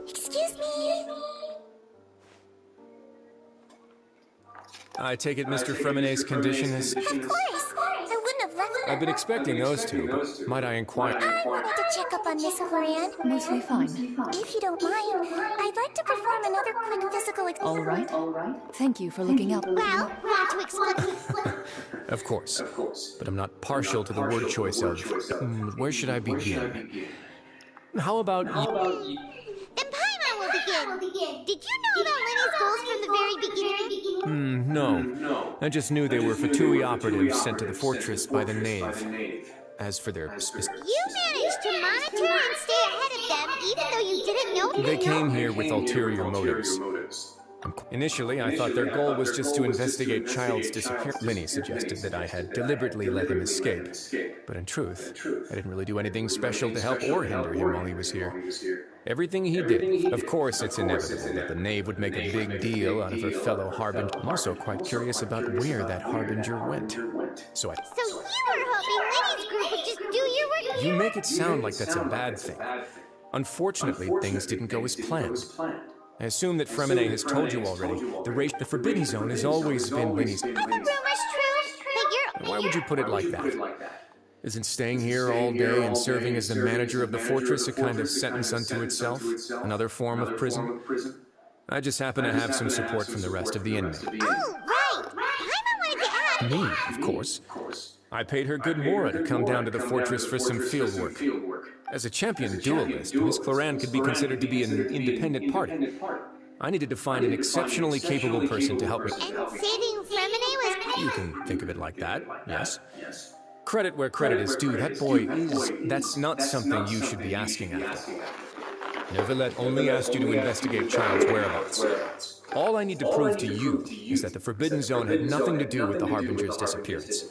Excuse me. I take it Mr. Fremenet's condition is... Of course. I wouldn't have left her. I've been expecting those two, but might I inquire? I wanted to check up on Miss Florian. Mostly fine. If you don't mind, I'd like to perform another quick physical exam. All right. Thank you for looking out. Well, want to explain? Of course. But I'm not partial to the word choice of... where should I begin? How about you? Then Paimon will begin. Did you know about Lenny's goals from the very beginning? No. I just knew they were Fatui operatives sent to the fortress by the Knave. As for their specific... You managed to monitor and stay ahead of them, even though you didn't know... They came here with ulterior motives. Initially, I thought their goal was just to investigate Child's disappearance. Lenny suggested that I had deliberately let him escape. But in truth, I didn't really do anything special to help or hinder him while he was here. Everything he did. Of course, it's inevitable that the Knave would make a big deal out of a fellow Harbinger. I'm also quite curious about where that Harbinger went. So you were hoping Lenny's group would just do your work? You make it sound like that's a bad thing. Unfortunately, things didn't go as planned. I assume that Fremenet has told you already. The Forbidden Zone has always been Lenny's... Are the rumors true? Why would you put it like that? Isn't staying here all day and serving as the manager of the fortress a kind of sentence unto itself? Another form of prison? I just happen to have some support from the rest of the inmates. Oh, right! Paimon wanted to ask... Me, of course. I paid her good mora to come down to the fortress for some field work. As a champion duelist, Miss Cloran could be considered to be an independent party. I needed to find an exceptionally capable person to help me. And saving Fremenet was... You can think of it like that, yes. Credit where credit is due, that boy is... That's not something you should be asking after. Neverlet only asked you to investigate Child's whereabouts. All I need to prove to you is that the Forbidden Zone had nothing to do with the Harbinger's disappearance.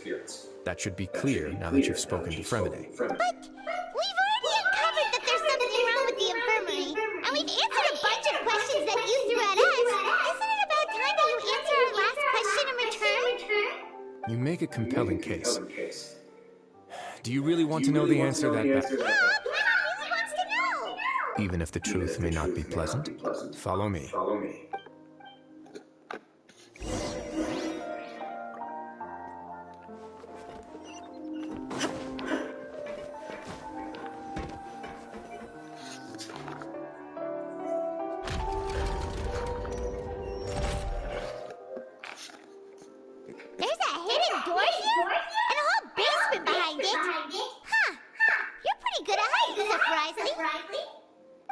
That should be clear now that you've spoken to Fremenet. But we've already uncovered that there's something wrong with the infirmary, and we've answered a bunch of questions that you threw at us. Isn't it about time that you answer our last question in return? You make a compelling case. Do you really want to know the answer that bad? Yeah, Paimon really wants to know. Even if the truth may not be pleasant, follow me.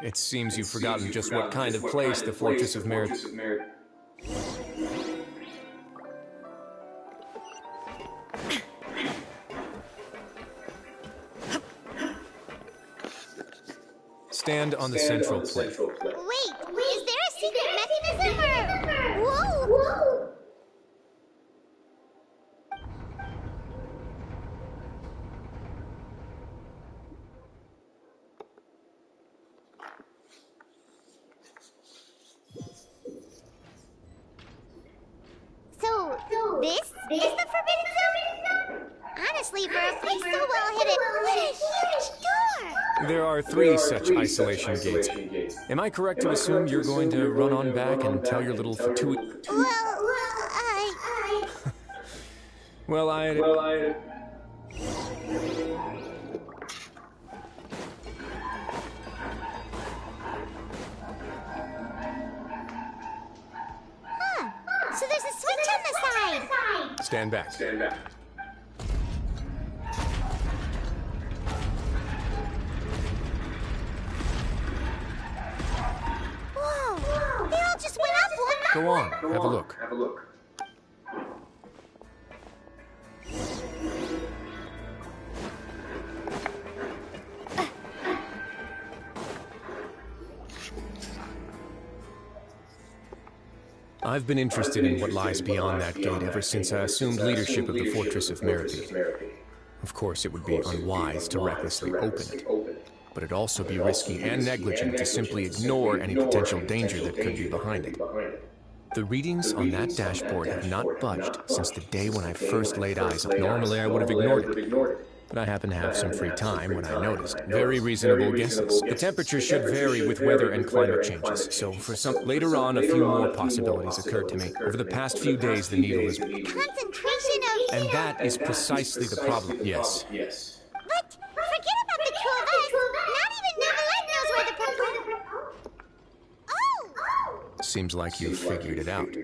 It seems you've forgotten just what kind of place the Fortress of Merit... Stand on the central plate. Wait, is there a secret mechanism or... Whoa! So, this is the Forbidden Zone? Honestly, for a place so well hidden, what a huge door! There are 3 such isolation gates. Am I correct to assume you're going to run on back and tell your little Fatui... Well, I... So there's a switch on the side! Stand back. Whoa! Go on, have a look. I've been interested in what lies beyond that gate ever since I assumed leadership of the Fortress of Meripede. Of course, it would be unwise to recklessly open it, but it'd also be risky and negligent to simply ignore any potential danger that could be behind it. The readings on that dashboard have not budged since the day when I first laid eyes on it. Normally, I would have ignored it, but I happen to have some free time when I noticed. Very reasonable guesses. The temperature should vary with weather and climate changes, so for some... Later on, a few more possibilities occurred to me. Over the past few days, the needle is... Concentration of... And that is precisely the problem. Yes. But forget about the two of us. Not even Neverland knows where the Oh! Seems like you've figured it out.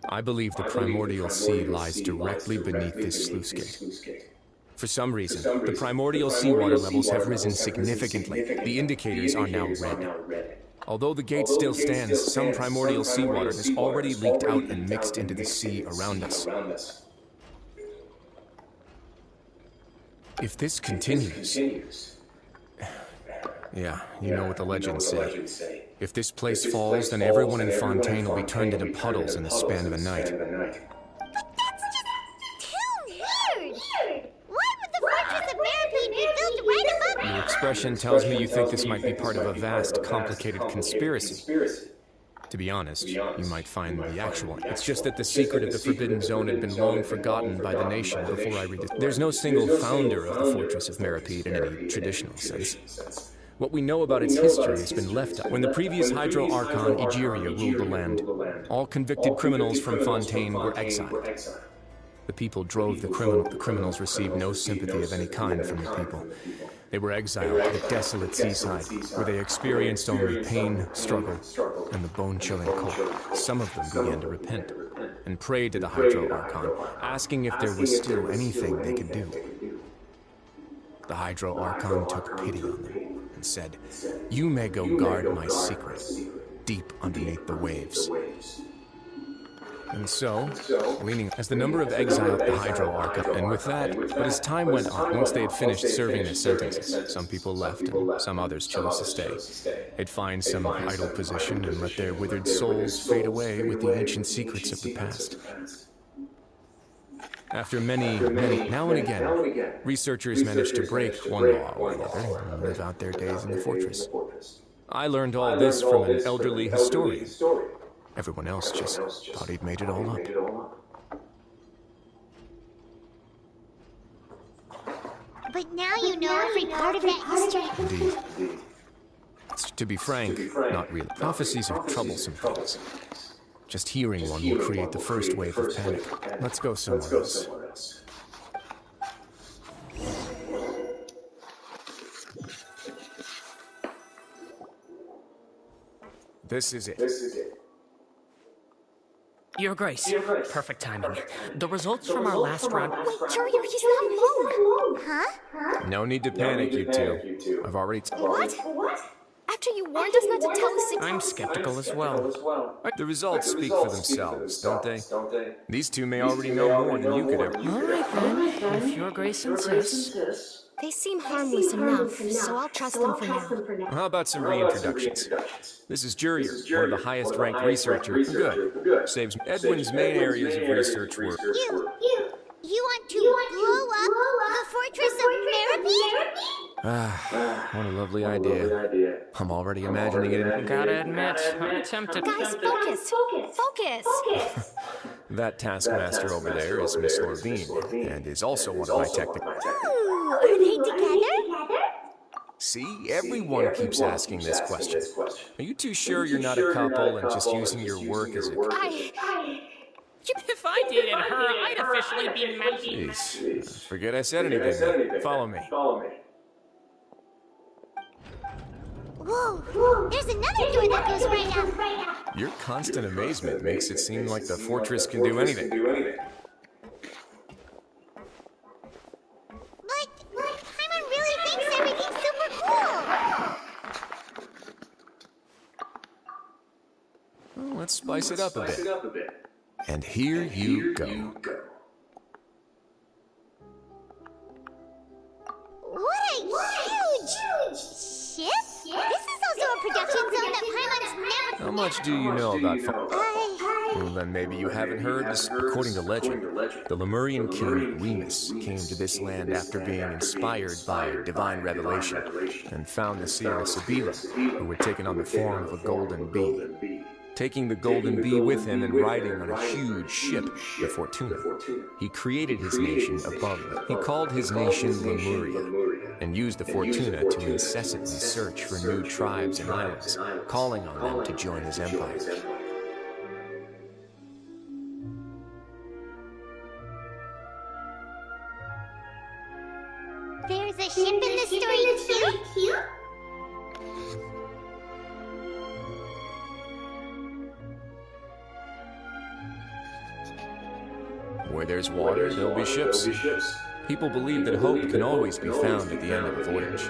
I believe the primordial sea lies directly beneath this sluice gate. For some reason, the primordial seawater levels have risen significantly. The indicators are now red. Although the gate still stands, some primordial seawater has already leaked out and mixed into the sea around us. If this continues... Yeah, you know what the legends say. If this place falls, then everyone in Fontaine will be turned into puddles in the span of a night. But that's just too weird! Why would the Fortress of Meripede be built right above... Your expression tells me you think this might be part of a vast, complicated conspiracy. To be honest, you might find the actual... It's just that the secret of the Forbidden Zone had been long forgotten by the nation before I read this. There's no single founder of the Fortress of Meripede in any traditional sense. What we know about its history has been left out. When the previous Hydro Archon, Egeria, ruled the land, all convicted criminals from Fontaine were exiled. The people drove the criminals received no sympathy of any kind from the people. They were exiled to the desolate seaside, where they experienced only pain, struggle, and the bone-chilling cold. Some of them began to repent, and prayed to the Hydro Archon, asking if there was still anything they could do. The Hydro Archon took pity on them, and said, "You may go guard my secret, deep underneath the waves." And so, leaning as the number of exiled the Hydro Archon, and with that, but as time went on, once they had finished serving their sentences, some people left and some others chose to stay. They'd find some idle position and let their withered souls fade away with the ancient secrets of the past. After many, now and again, researchers managed to break one law or another and live out their days in the fortress. I learned all this from an elderly historian. Everyone else just thought he'd made it all up. But now you know every part of that history. Indeed. To be frank, not really. Prophecies are troublesome things. Just hearing one will create the first wave of panic. Let's go somewhere else. This is it. Your Grace. Perfect timing. The results from our last round... Wait, Junior, he's not alone. Huh? No need to panic, you two. I've already... What? After you warned us not to tell us... I'm skeptical as well. The results speak for themselves, don't they? These two may already know more than you could ever... All right, then. If Your Grace insists. They seem harmless enough, so I'll trust them for now. How about some reintroductions? This is Jurier, one of the highest-ranked researchers. Good. Saves Edwin's main areas of research were... You want to blow up the Fortress of Meripede? What a lovely idea. I'm already imagining it. Gotta admit, I'm tempted. Guys, focus! That taskmaster over there is Miss Lorvine, and is also one of my technical... Ooh, are they together? See, everyone keeps asking this question. Are you too sure you're not a couple and just using your work as a... If I dated her, I'd officially be married. Jeez, forget I said anything. Follow me. Whoa, there's another door that goes right up. Your constant amazement makes it seem like the fortress can do anything. But Paimon really thinks everything's super cool. Well, let's spice it up a bit. And here you go. What a huge ship! This is also a production zone that Paimon's never... How much do you know about Well, then maybe you haven't heard this. According to legend, the Lemurian king Remus came to this land after being inspired by divine revelation and found the Sierra Sibila, who had taken on the form of a golden bee. Taking the golden bee with him and riding on a huge ship, the Fortuna, he created his nation above it. He called his nation Lemuria and used the Fortuna to incessantly search for new tribes and islands, calling on them to join his empire. There's a ship in the story too? Where there's water, there'll be ships. People believe that hope can always be found at the end of a voyage.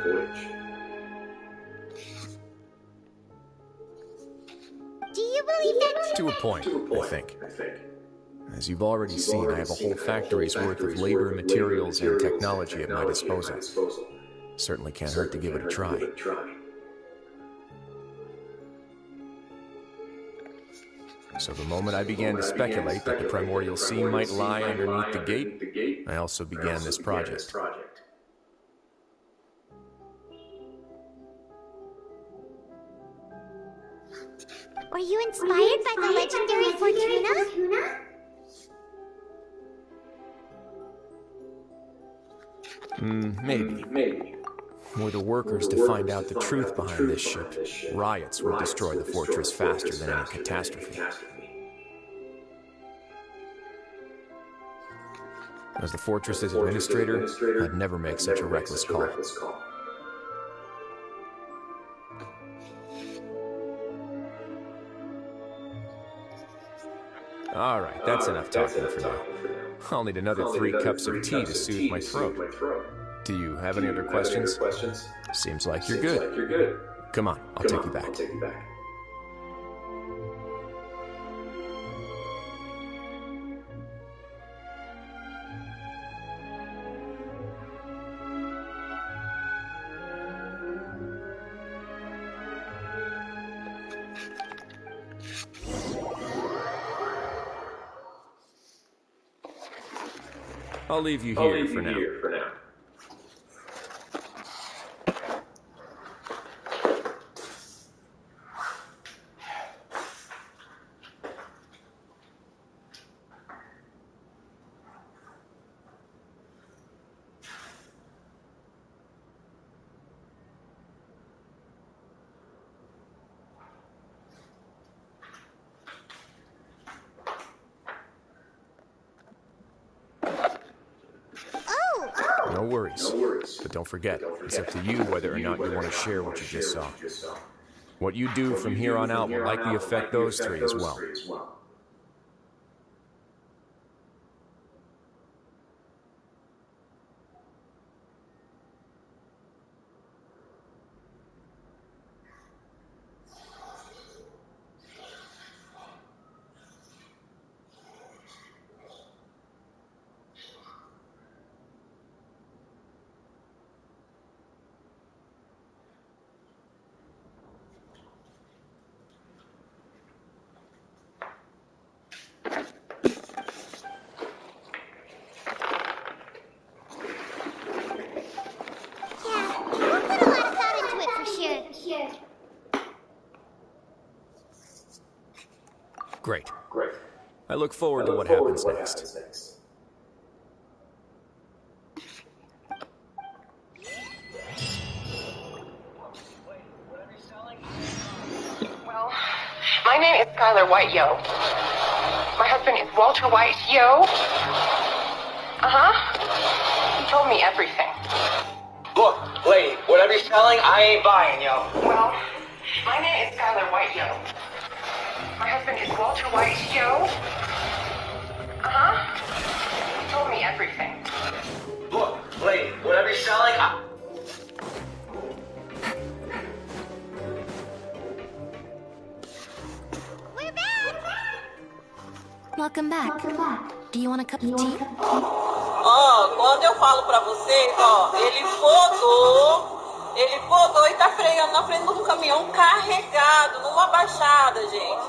Do you believe that? To a point, I think. As you've already seen, I have a whole factory's worth of labor, materials, and technology at my disposal. Certainly can't hurt to give it a try. So the moment I began to speculate that the primordial sea might lie underneath the gate, I also began this project. Were you inspired by the legendary Fortuna? Maybe. Were the workers to find out the truth behind this ship, riots would destroy the fortress faster than any catastrophe. As the fortress's administrator, I'd never make such a reckless call. All right, that's enough talking for now. I'll need another 3 cups of tea to soothe my throat. Do you have any other questions? Seems like you're good. Come on, I'll take you back. I'll leave you here for now. No worries. But don't forget, it's up to you whether or not you want to share what you just saw. What you do from here on out will likely affect those 3 as well. Great. I look forward to what happens next. Well, my name is Skylar White, yo. My husband is Walter White, yo. He told me everything. Look, lady, whatever you're selling, I ain't buying, yo. Well, my name is Skylar White, yo. My husband is Walter White, yo. He told me everything. Look, lady, whatever you're selling, We're back! Welcome back. Do you want a cup of tea? Ó, quando eu falo pra vocês, ó, ele podou e tá freando na frente do caminhão carregado, numa baixada, gente.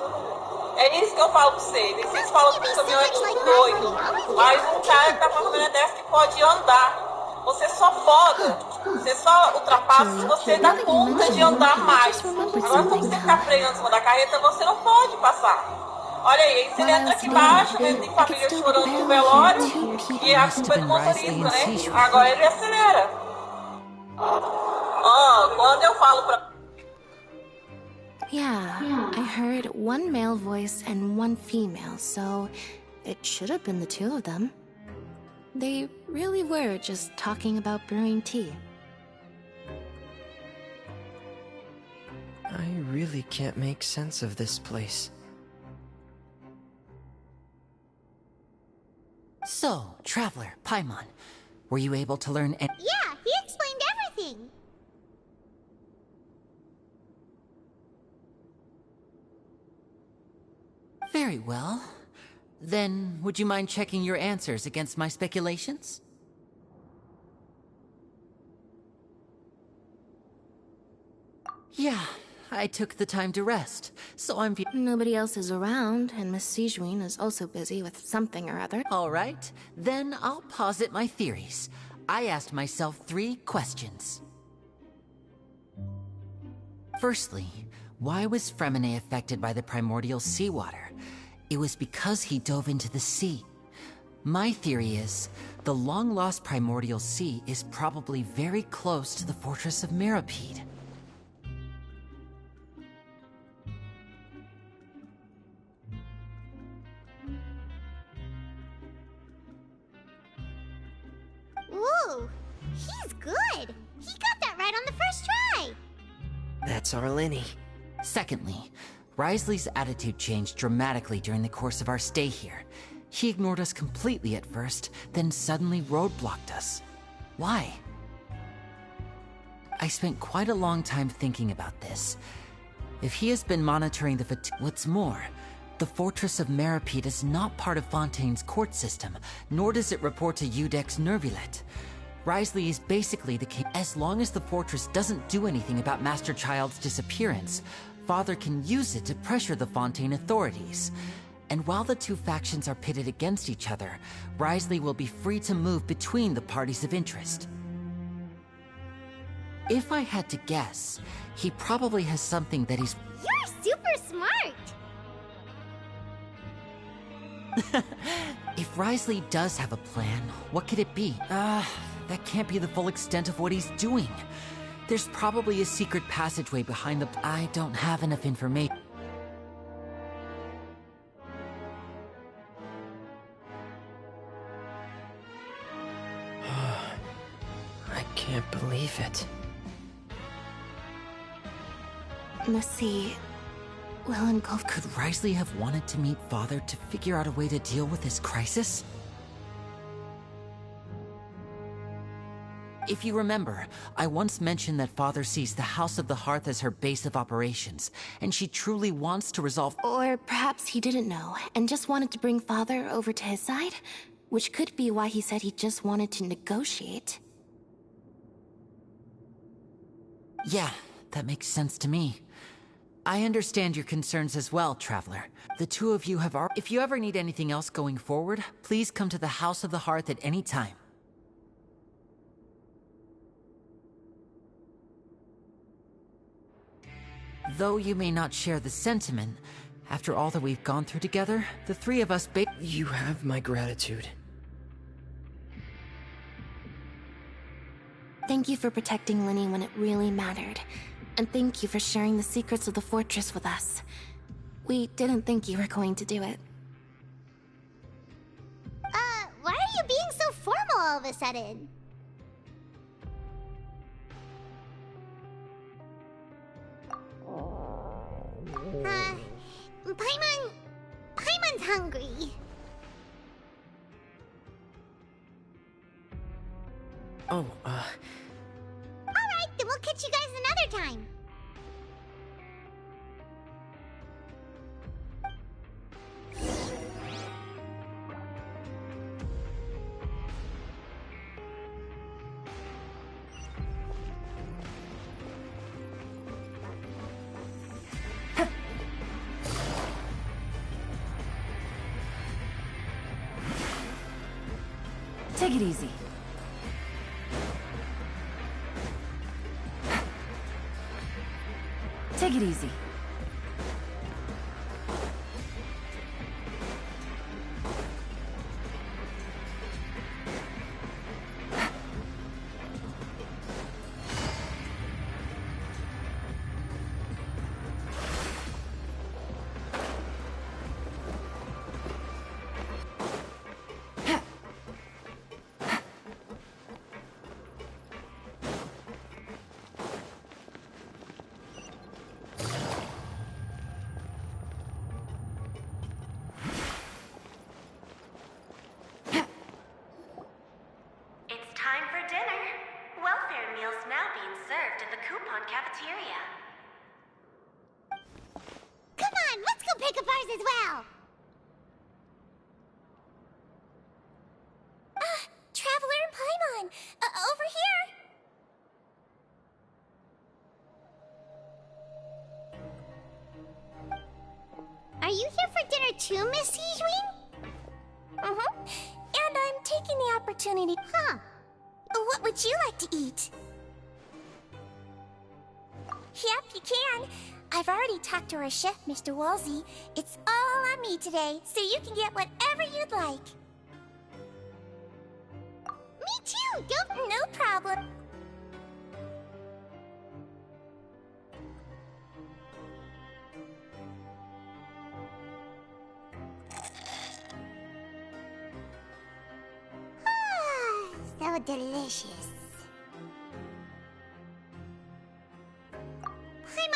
É isso que eu falo pra vocês. E vocês falam que o caminhão é tipo doido. Mas um cara que tá com uma caminhonete dessa que pode andar. Você só foda. Você só ultrapassa se você dá conta de andar mais. Agora, quando você ficar freando em cima da carreta, você não pode passar. Olha aí você entra aqui embaixo, vendo tem família chorando no velório. E a culpa é do motorista, né? Agora ele acelera. Ó, quando eu falo pra... Yeah, I heard one male voice and one female, so it should have been the two of them. They really were just talking about brewing tea. I really can't make sense of this place. So, Traveler, Paimon, were you able to learn any— Yeah, he explained everything. Very well. Then, would you mind checking your answers against my speculations? Yeah, I took the time to rest, so I'm— Nobody else is around, and Miss Sijuin is also busy with something or other. All right, then I'll posit my theories. I asked myself 3 questions. Firstly, why was Fremine affected by the primordial seawater? It was because he dove into the sea. My theory is, the long-lost primordial sea is probably very close to the fortress of Mirapede. Ooh, he's good. He got that right on the first try. That's our Linny. Secondly, Wriothesley's attitude changed dramatically during the course of our stay here. He ignored us completely at first, then suddenly roadblocked us. Why? I spent quite a long time thinking about this. If he has been monitoring the what's more, the Fortress of Mirapede is not part of Fontaine's court system, nor does it report to Udex Nervulet. Wriothesley is basically the king. As long as the fortress doesn't do anything about Master Child's disappearance, Father can use it to pressure the Fontaine authorities. And while the two factions are pitted against each other, Wriothesley will be free to move between the parties of interest. If I had to guess, he probably has something that he's— You're super smart. If Wriothesley does have a plan, what could it be? That can't be the full extent of what he's doing. There's probably a secret passageway behind the— I don't have enough information. I can't believe it. The sea will engulf— Could Wriothesley have wanted to meet Father to figure out a way to deal with this crisis? If you remember, I once mentioned that Father sees the House of the Hearth as her base of operations, and she truly wants to resolve— Or perhaps he didn't know, and just wanted to bring Father over to his side? Which could be why he said he just wanted to negotiate. Yeah, that makes sense to me. I understand your concerns as well, Traveler. The two of you have— If you ever need anything else going forward, please come to the House of the Hearth at any time. Though you may not share the sentiment, after all that we've gone through together, the three of us You have my gratitude. Thank you for protecting Linny when it really mattered. And thank you for sharing the secrets of the fortress with us. We didn't think you were going to do it. Why are you being so formal all of a sudden? Paimon's hungry. Oh, Alright, then we'll catch you guys another time. Take it easy. Take it easy. Cafeteria. Come on, let's go pick up ours as well. Traveler and Paimon, over here. Are you here for dinner too, Miss Sijwing? And I'm taking the opportunity. What would you like to eat? Yep, you can. I've already talked to our chef, Mr. Wolsey. It's all on me today, so you can get whatever you'd like. Me too, don't... No problem. So delicious.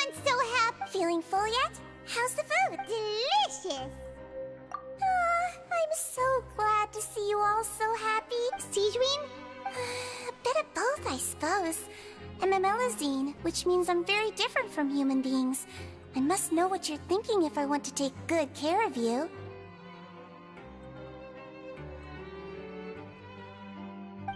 I'm so happy. Feeling full yet? How's the food? Delicious. I'm so glad to see you all so happy. Sijwing? A bit of both, I suppose. I'm a Melazine, which means I'm very different from human beings. I must know what you're thinking if I want to take good care of you.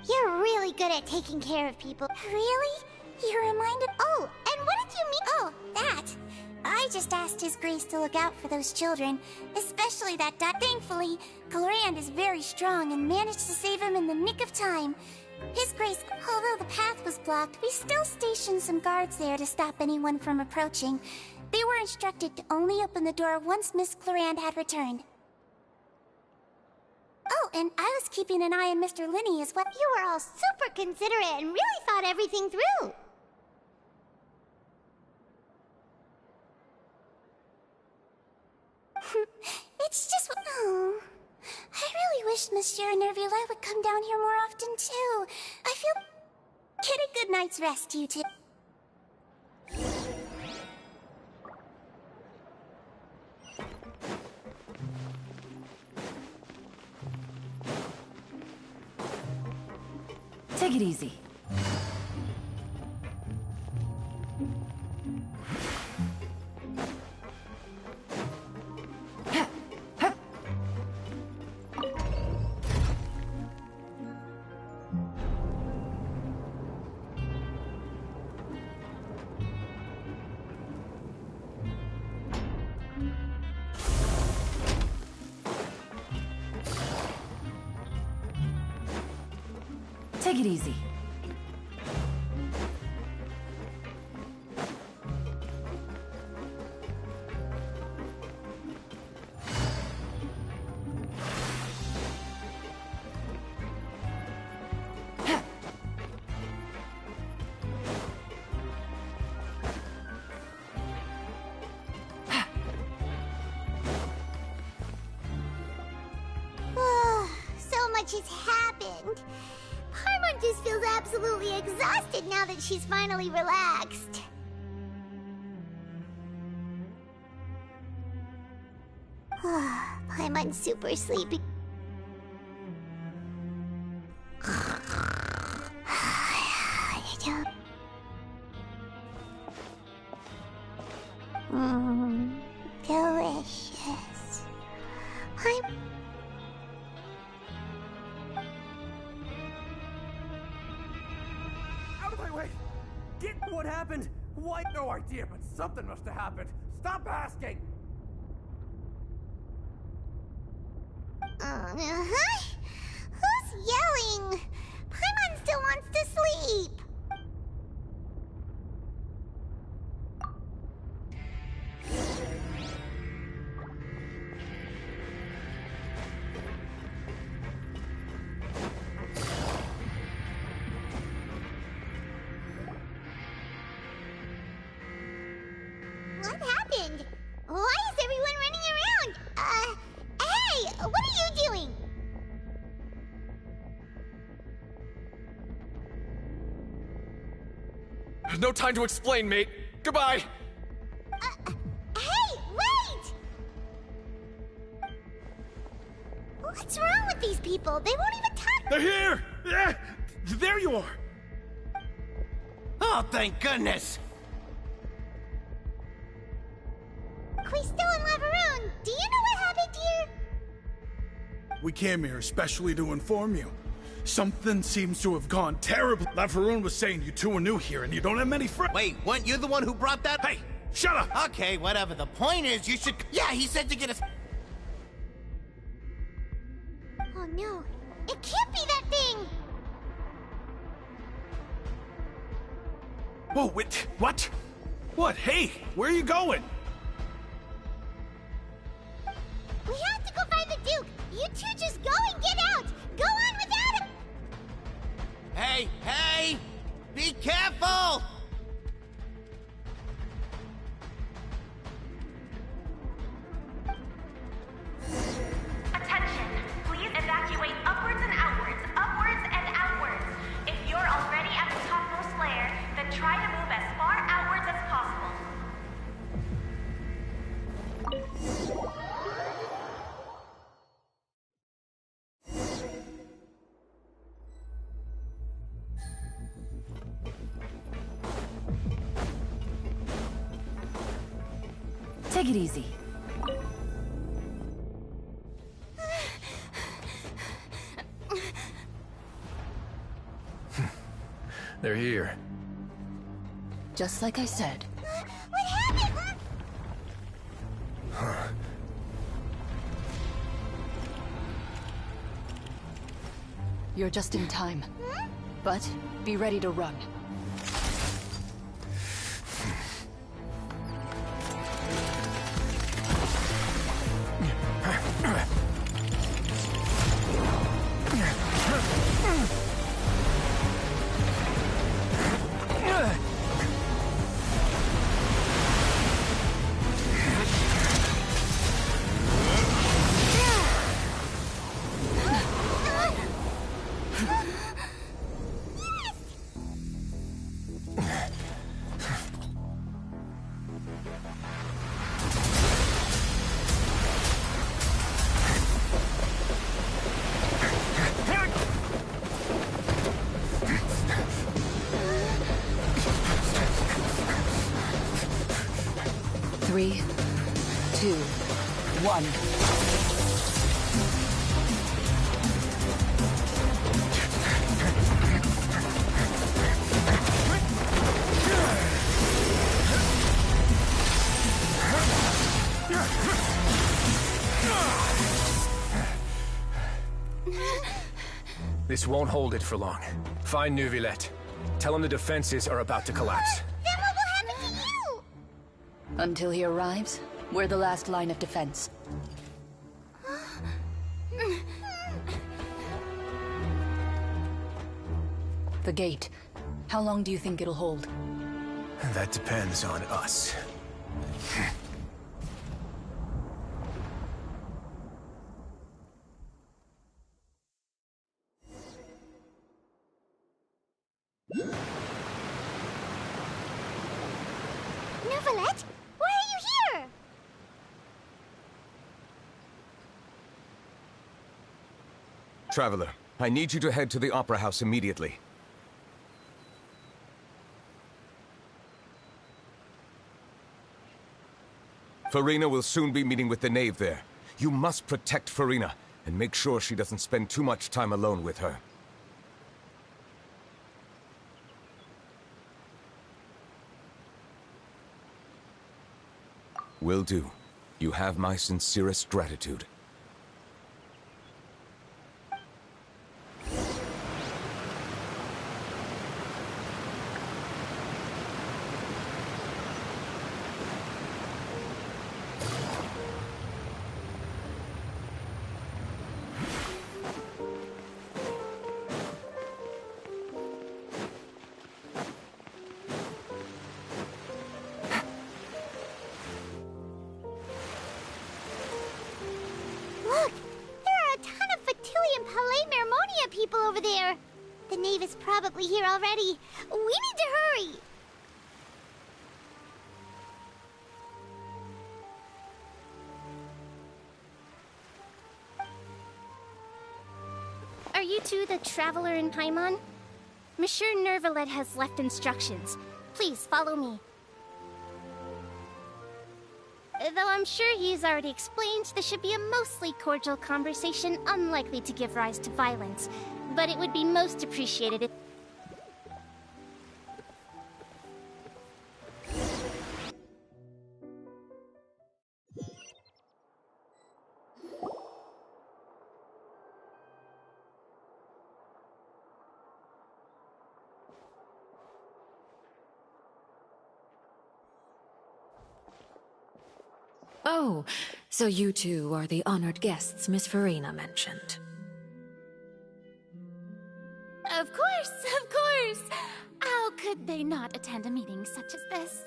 You're really good at taking care of people. Really? You're reminded... Oh, and what did you mean? Oh, that. I just asked His Grace to look out for those children, especially that Thankfully, Glorand is very strong and managed to save him in the nick of time. His Grace, although the path was blocked, we still stationed some guards there to stop anyone from approaching. They were instructed to only open the door once Miss Glorand had returned. Oh, and I was keeping an eye on Mr. Linney as well. You were all super considerate and really thought everything through. It's just... Oh, I really wish Monsieur Nervula would come down here more often, too. I feel... Get a good night's rest, you two. Take it easy. Take it easy. So much has happened. Paimon just feels absolutely exhausted now that she's finally relaxed. Paimon's super sleepy. Delicious. Out of my way! Get what happened? Why? No idea, but something must have happened. Stop asking! Who's yelling? no time to explain, mate. Goodbye! Hey, wait! What's wrong with these people? They won't even talk. They're here! Yeah! There you are! Oh, thank goodness! Quisto and Laveroon, do you know what happened here? We came here especially to inform you. Something seems to have gone terribly. Laveroon was saying you two are new here and you don't have many friends. Wait, weren't you the one who brought that? Hey, shut up! Okay, whatever. The point is, you should... Yeah, he said to get us... Oh no, it can't be that thing! Whoa, wait, what? What? Hey, where are you going? We have to go find the Duke! You two just go and get out! Go on without him! Hey, hey! Be careful! Attention! Please evacuate upwards and outwards, upwards and outwards. If you're already at the topmost layer, then try to move as far outwards as possible. Take it easy. They're here. Just like I said. What happened? You're just in time. But be ready to run. Three, two, one. This won't hold it for long. Find Neuvillette. Tell him the defenses are about to collapse. Then what will happen to you? Until he arrives, we're the last line of defense. The gate. How long do you think it'll hold? That depends on us. Neuvillette? Why are you here? Traveler, I need you to head to the Opera House immediately. Farina will soon be meeting with the Knave there. You must protect Farina, and make sure she doesn't spend too much time alone with her. Will do. You have my sincerest gratitude. Look! There are a ton of Fatilian Palais Mermonia people over there! The Knave is probably here already. We need to hurry! Are you two the traveler in Paimon? Monsieur Nervalet has left instructions. Please follow me. Though I'm sure he's already explained, this should be a mostly cordial conversation, unlikely to give rise to violence. But it would be most appreciated if... Oh, so you two are the honored guests Miss Farina mentioned. Of course, of course! How could they not attend a meeting such as this?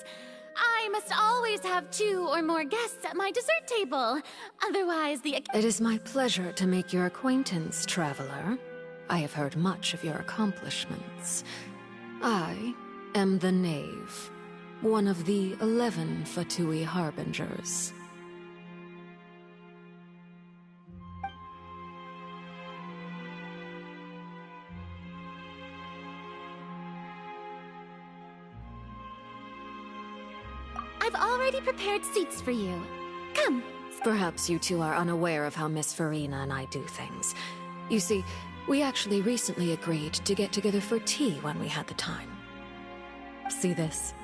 I must always have 2 or more guests at my dessert table. Otherwise, the... It is my pleasure to make your acquaintance, traveler. I have heard much of your accomplishments. I am the Knave, one of the 11 Fatui Harbingers. I've already prepared seats for you. Come. Perhaps you two are unaware of how Miss Farina and I do things. You see, we actually recently agreed to get together for tea when we had the time. See this?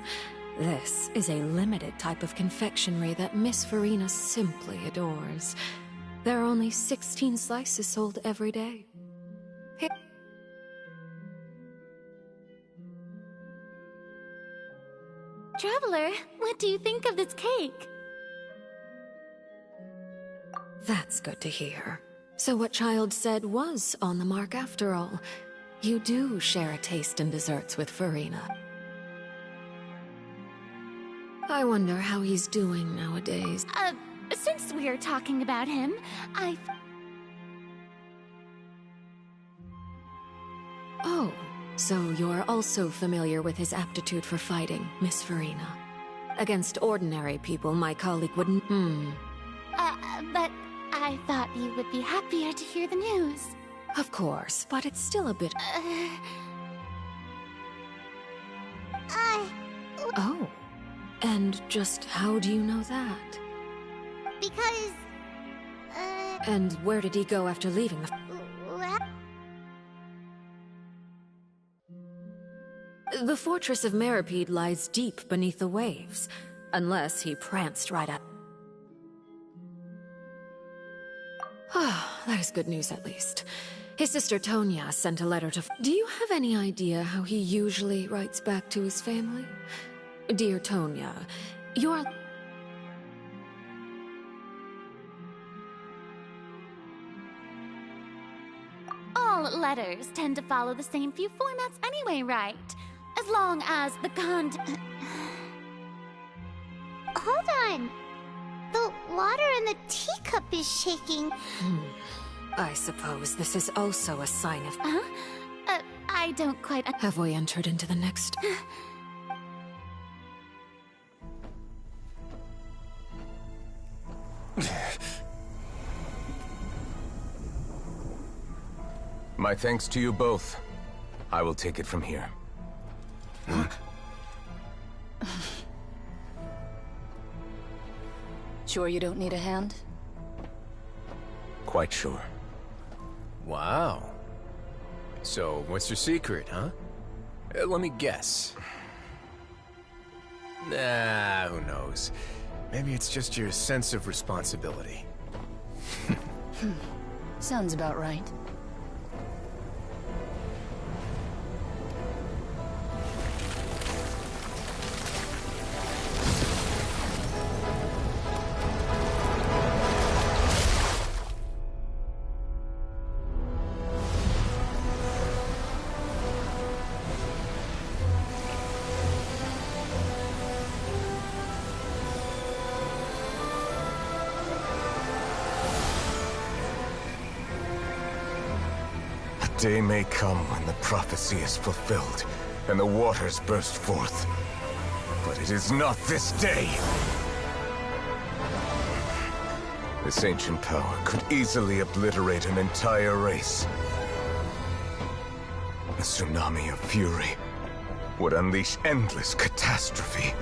This is a limited type of confectionery that Miss Farina simply adores. There are only 16 slices sold every day. Here. Traveler, what do you think of this cake? That's good to hear. So what Child said was on the mark after all. You do share a taste in desserts with Farina. I wonder how he's doing nowadays. Since we're talking about him, Oh, so you're also familiar with his aptitude for fighting, Miss Farina. Against ordinary people, my colleague wouldn't... but I thought you would be happier to hear the news. Of course, but it's still a bit... Oh. And just how do you know that? Because... And where did he go after leaving the... The fortress of Meripede lies deep beneath the waves, unless he pranced right at... Ah, that is good news at least. His sister Tonya sent a letter to... Do you have any idea how he usually writes back to his family? Dear Tonya, your... All letters tend to follow the same few formats anyway, right? As long as the Hold on. The water in the teacup is shaking. I suppose this is also a sign of... I don't quite... Have we entered into the next... My thanks to you both. I will take it from here. Sure you don't need a hand? Quite sure. Wow. So, what's your secret, huh? Let me guess. Nah, who knows? Maybe it's just your sense of responsibility. Sounds about right. Day may come when the prophecy is fulfilled, and the waters burst forth. But it is not this day! This ancient power could easily obliterate an entire race. A tsunami of fury would unleash endless catastrophe.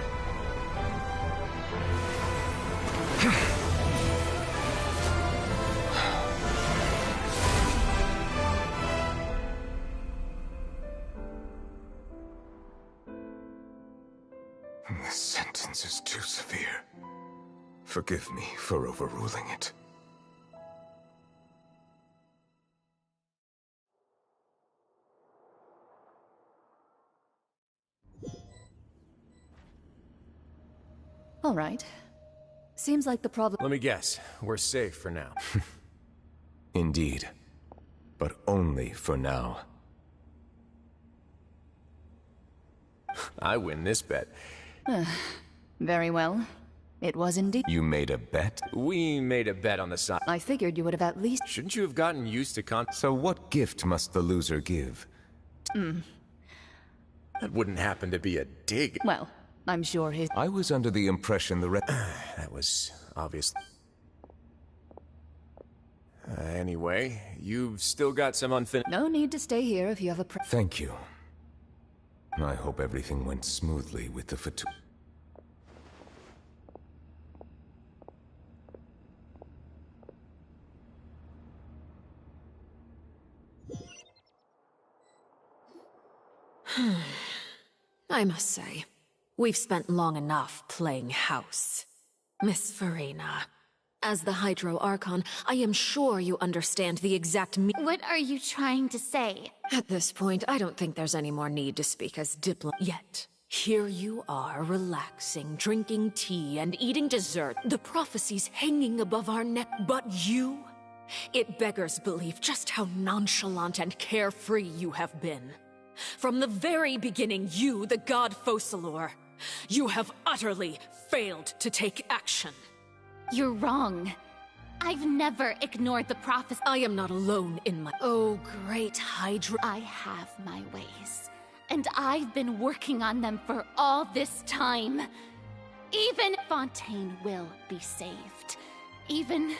This sentence is too severe. Forgive me for overruling it. All right. Seems like the problem— Let me guess. We're safe for now. Indeed. But only for now. I win this bet. Very well. It was indeed— You made a bet? We made a bet on the side. I figured you would have at least— Shouldn't you have gotten used to So what gift must the loser give? That wouldn't happen to be a dig. Well, I'm sure his— I was under the impression the That was obvious. Anyway, you've still got some unfinished— No need to stay here if you have a Thank you. I hope everything went smoothly with the fatu- I must say, we've spent long enough playing house. Miss Farina, as the Hydro Archon, I am sure you understand the exact What are you trying to say? At this point, I don't think there's any more need to speak as Yet, here you are, relaxing, drinking tea, and eating dessert. The prophecies hanging above our neck, but you? It beggars belief just how nonchalant and carefree you have been. From the very beginning, you, the god Focalor, you have utterly failed to take action. You're wrong. I've never ignored the prophecy. I am not alone in my— Oh, great Hydra— I have my ways, and I've been working on them for all this time. Even Fontaine will be saved. Even—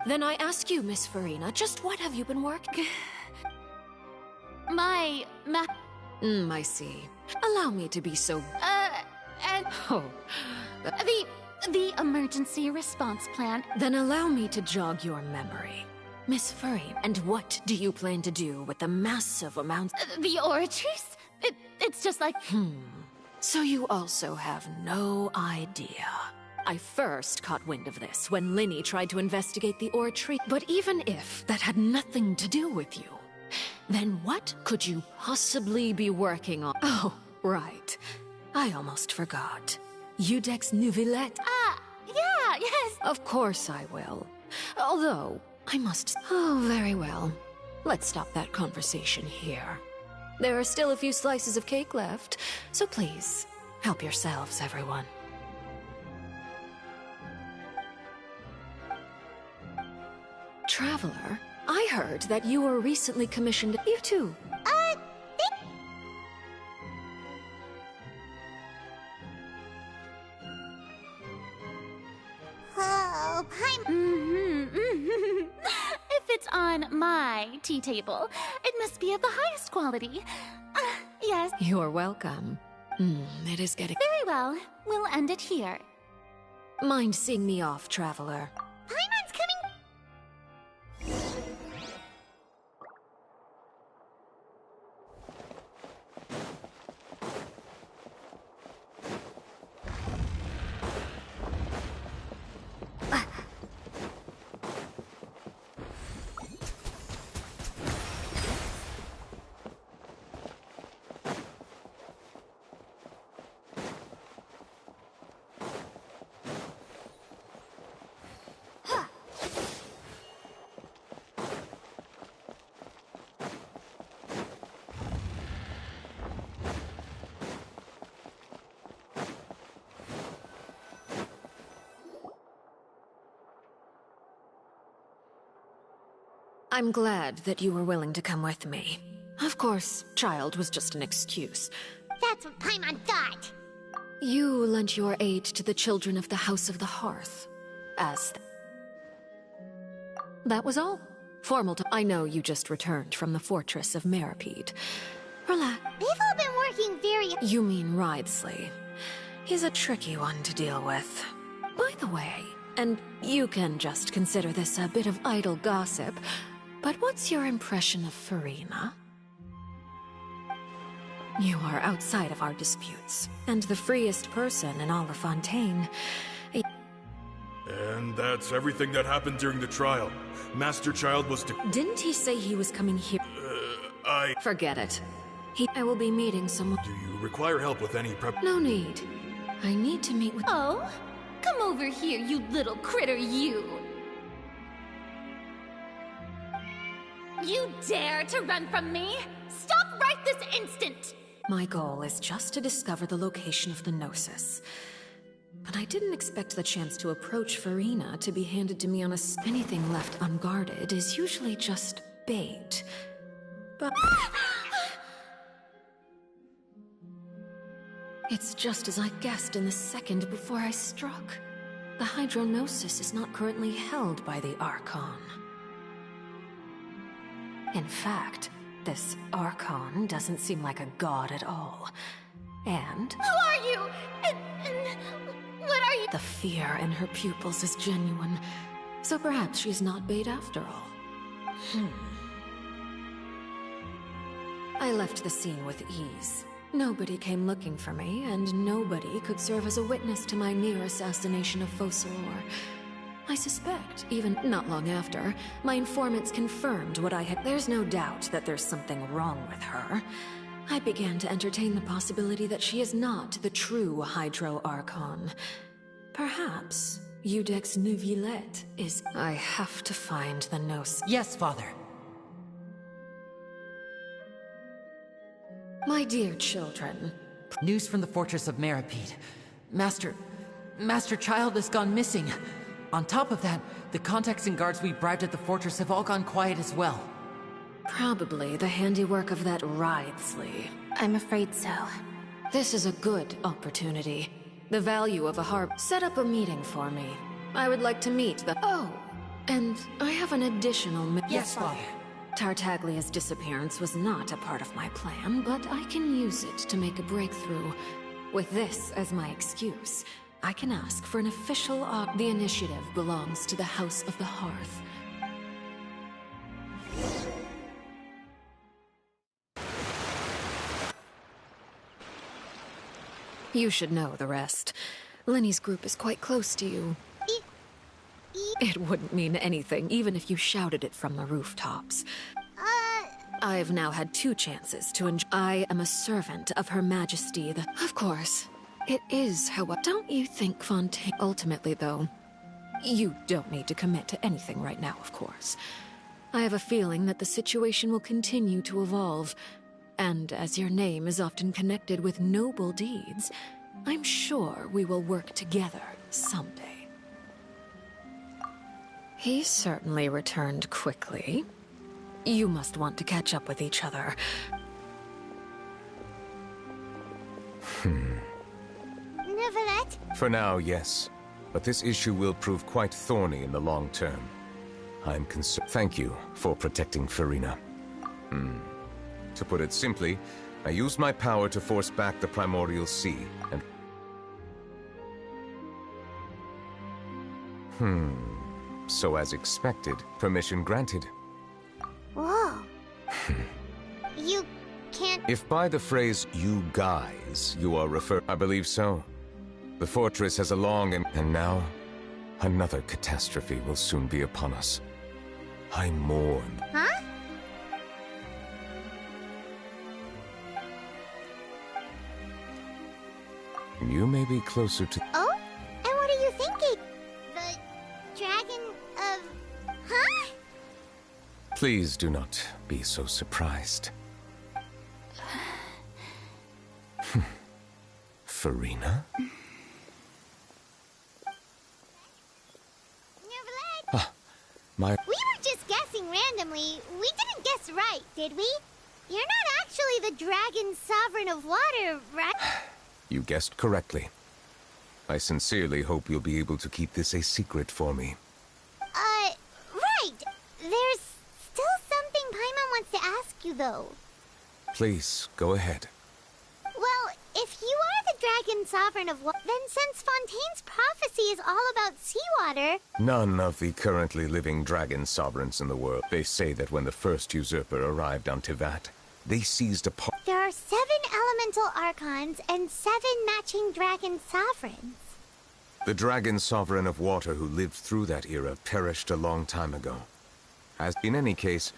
Then I ask you, Miss Farina, just what have you been working? I see. Allow me to be so— and— Oh. The emergency response plan. Then allow me to jog your memory. Miss Farina, and what do you plan to do with the massive amounts— The oratories? It's just like— So you also have no idea. I first caught wind of this when Linny tried to investigate the oratory. But even if that had nothing to do with you, then what could you possibly be working on? Oh, right. I almost forgot. Udex Nouvellette. Yeah, yes. Of course I will. Although, I must— Oh, very well. Let's stop that conversation here. There are still a few slices of cake left, so please, help yourselves, everyone. Traveler, I heard that you were recently commissioned— You too. Oh, If it's on my tea table, it must be of the highest quality. Yes. You're welcome. It is getting— Very well. We'll end it here. Mind seeing me off, Traveler? Paimon's coming. I'm glad that you were willing to come with me. Of course, child was just an excuse. That's what Paimon thought. You lent your aid to the children of the House of the Hearth. That was all. I know you just returned from the fortress of Meripede. Relax. They've all been working very... You mean Ridesley. He's a tricky one to deal with. By the way, and you can just consider this a bit of idle gossip, but what's your impression of Farina? You are outside of our disputes, and the freest person in all of Fontaine. And that's everything that happened during the trial. Master Child was Didn't he say he was coming here? Forget it. I will be meeting someone. Do you require help with any prep? No need. I need to meet with... Oh? Come over here, you little critter, you! You dare to run from me? Stop right this instant! My goal is just to discover the location of the Gnosis. But I didn't expect the chance to approach Farina to be handed to me on anything left unguarded is usually just bait. But... It's just as I guessed in the second before I struck. The Hydrognosis is not currently held by the Archon. In fact, this Archon doesn't seem like a god at all. And... Who are you? And what are you? The fear in her pupils is genuine. So perhaps she's not bait after all. I left the scene with ease. Nobody came looking for me, and nobody could serve as a witness to my near assassination of Focalor. I suspect, even not long after, my informants confirmed what I had. There's no doubt that there's something wrong with her. I began to entertain the possibility that she is not the true Hydro Archon. Perhaps Eudex Neuvillette is... I have to find the Gnosis. Yes, Father. My dear children. News from the Fortress of Meripede. Master Child has gone missing. On top of that, the contacts and guards we bribed at the fortress have all gone quiet as well. Probably the handiwork of that Ridesley. I'm afraid so. This is a good opportunity. The value of a harp. Set up a meeting for me. I would like to meet the... Oh, and I have an additional... Yes, Father. Tartaglia's disappearance was not a part of my plan, but I can use it to make a breakthrough. With this as my excuse, I can ask for an official The initiative belongs to the House of the Hearth. You should know the rest. Lenny's group is quite close to you. It wouldn't mean anything, even if you shouted it from the rooftops. I've now had 2 chances to enjoy. I am a servant of Her Majesty, the... Of course. It is, however... Don't you think Fontaine... Ultimately, though, you don't need to commit to anything right now, of course. I have a feeling that the situation will continue to evolve. And as your name is often connected with noble deeds, I'm sure we will work together someday. He certainly returned quickly. You must want to catch up with each other. Neuvillette? For now, yes. But this issue will prove quite thorny in the long term. I'm concerned. Thank you for protecting Farina. To put it simply, I used my power to force back the Primordial Sea, and... So as expected, permission granted. Whoa. You can't... If by the phrase, you guys, you are referred... I believe so. The fortress has a long and now, another catastrophe will soon be upon us. I mourn. Huh? You may be closer to... Oh? And what are you thinking? The dragon of... Huh? Please do not be so surprised. Farina? Neuvillette? My... We were just guessing randomly. We didn't guess right, did we? You're not actually the dragon sovereign of water, right? You guessed correctly. I sincerely hope you'll be able to keep this a secret for me. Right. There's though. Please, go ahead. Well, if you are the Dragon Sovereign of water, then since Fontaine's prophecy is all about seawater... None of the currently living dragon sovereigns in the world. They say that when the first usurper arrived on Tivat, they seized a part... There are 7 elemental archons and 7 matching dragon sovereigns. The dragon sovereign of water who lived through that era perished a long time ago. As in any case,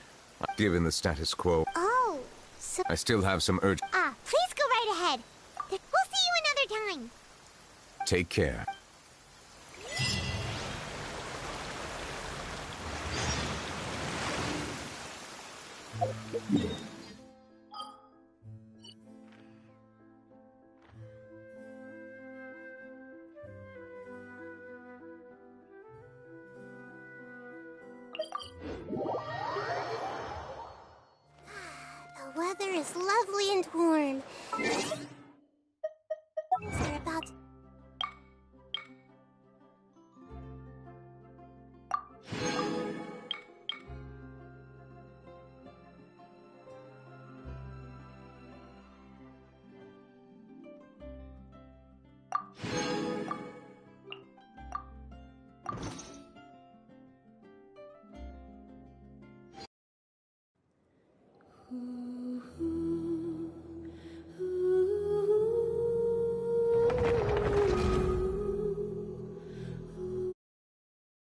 given the status quo... Oh, so... I still have some urge... Please go right ahead. We'll see you another time. Take care. The weather is lovely and warm.